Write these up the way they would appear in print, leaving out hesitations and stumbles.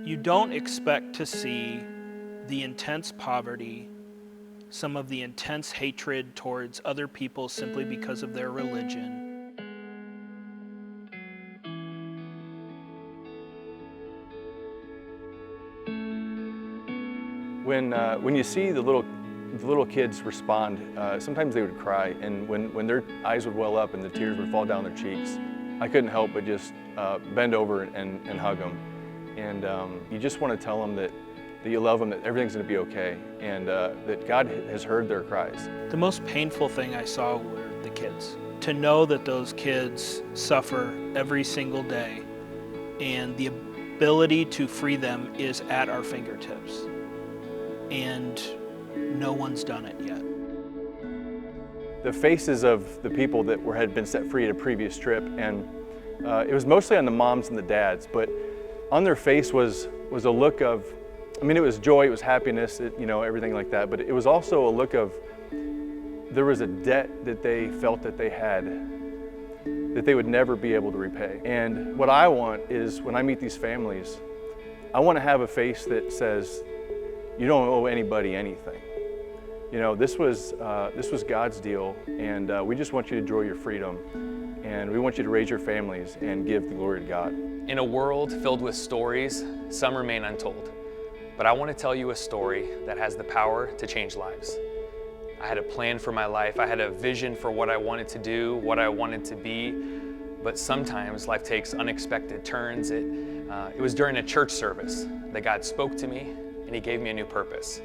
You don't expect to see the intense poverty, some of the intense hatred towards other people simply because of their religion. When you see the little kids respond, sometimes they would cry, and when their eyes would well up and the tears would fall down their cheeks, I couldn't help but just bend over and hug them. And you just want to tell them that you love them, that everything's going to be okay, and that God has heard their cries. The most painful thing I saw were the kids. To know that those kids suffer every single day, and the ability to free them is at our fingertips. And no one's done it yet. The faces of the people that had been set free at a previous trip, and it was mostly on the moms and the dads, but on their face was a look of, it was joy, it was happiness, everything like that, but it was also a look of, there was a debt that they felt that they had that they would never be able to repay. And what I want is, when I meet these families, I want to have a face that says, you don't owe anybody anything. This was God's deal, and we just want you to enjoy your freedom, and we want you to raise your families and give the glory to God. In a world filled with stories, some remain untold. But I want to tell you a story that has the power to change lives. I had a plan for my life. I had a vision for what I wanted to do, what I wanted to be. But sometimes life takes unexpected turns. It was during a church service that God spoke to me, and He gave me a new purpose.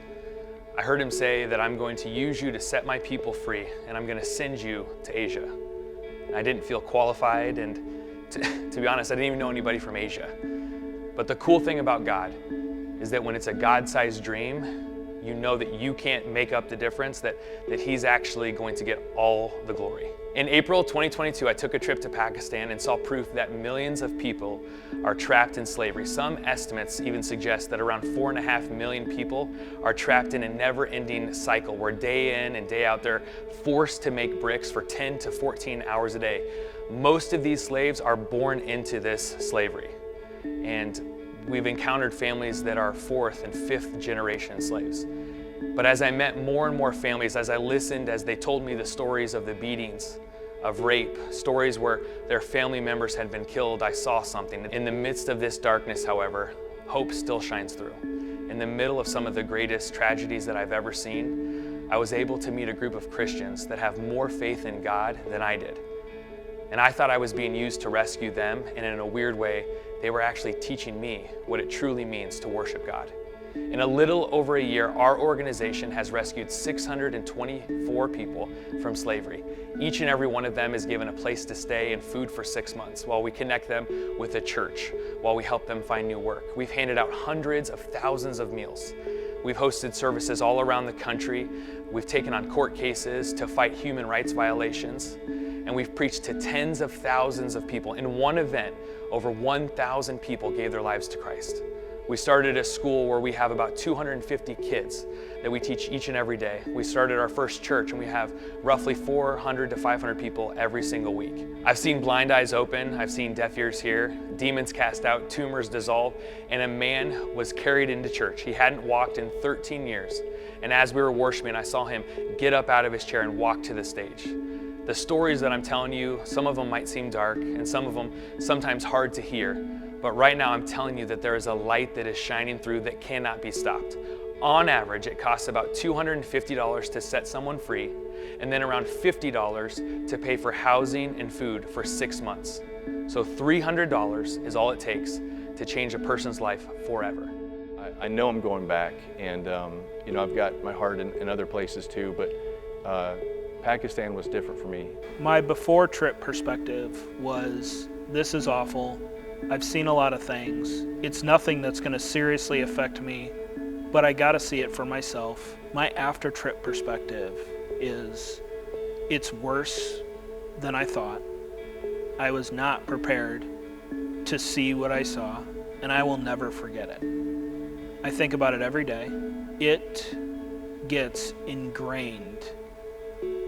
I heard Him say that I'm going to use you to set my people free, and I'm going to send you to Asia. And I didn't feel qualified, and to be honest, I didn't even know anybody from Asia. But the cool thing about God is that when it's a God-sized dream, you know that you can't make up the difference, that He's actually going to get all the glory. In April 2022, I took a trip to Pakistan and saw proof that millions of people are trapped in slavery. Some estimates even suggest that around 4.5 million people are trapped in a never-ending cycle where day in and day out they're forced to make bricks for 10 to 14 hours a day. Most of these slaves are born into this slavery. And we've encountered families that are 4th and 5th generation slaves. But as I met more and more families, as I listened, as they told me the stories of the beatings, of rape, stories where their family members had been killed, I saw something. In the midst of this darkness, however, hope still shines through. In the middle of some of the greatest tragedies that I've ever seen, I was able to meet a group of Christians that have more faith in God than I did. And I thought I was being used to rescue them, and in a weird way, they were actually teaching me what it truly means to worship God. In a little over a year, our organization has rescued 624 people from slavery. Each and every one of them is given a place to stay and food for 6 months while we connect them with a church, while we help them find new work. We've handed out hundreds of thousands of meals. We've hosted services all around the country. We've taken on court cases to fight human rights violations. And we've preached to tens of thousands of people. In one event, over 1,000 people gave their lives to Christ. We started a school where we have about 250 kids that we teach each and every day. We started our first church, and we have roughly 400 to 500 people every single week. I've seen blind eyes open, I've seen deaf ears hear, demons cast out, tumors dissolve, and a man was carried into church. He hadn't walked in 13 years. And as we were worshiping, I saw him get up out of his chair and walk to the stage. The stories that I'm telling you, some of them might seem dark, and some of them sometimes hard to hear. But right now I'm telling you that there is a light that is shining through that cannot be stopped. On average, it costs about $250 to set someone free, and then around $50 to pay for housing and food for 6 months. So $300 is all it takes to change a person's life forever. I know I'm going back, and I've got my heart in other places too, but Pakistan was different for me. My before trip perspective was, this is awful. I've seen a lot of things. It's nothing that's going to seriously affect me, but I got to see it for myself. My after trip perspective is, it's worse than I thought. I was not prepared to see what I saw, and I will never forget it. I think about it every day. It gets ingrained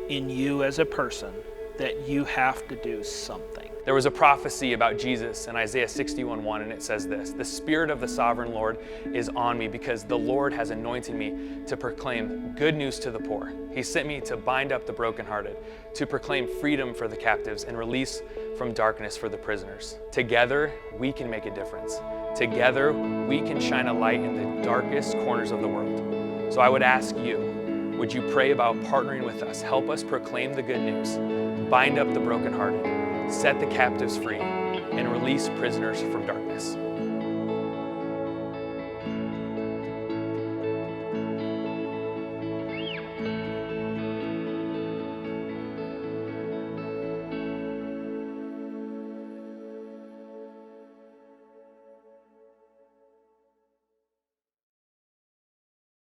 in you as a person that you have to do something. There was a prophecy about Jesus in Isaiah 61:1, and it says this: "The Spirit of the Sovereign Lord is on me, because the Lord has anointed me to proclaim good news to the poor. He sent me to bind up the brokenhearted, to proclaim freedom for the captives and release from darkness for the prisoners." Together, we can make a difference. Together, we can shine a light in the darkest corners of the world. So I would ask you, would you pray about partnering with us? Help us proclaim the good news, bind up the brokenhearted, set the captives free, and release prisoners from darkness.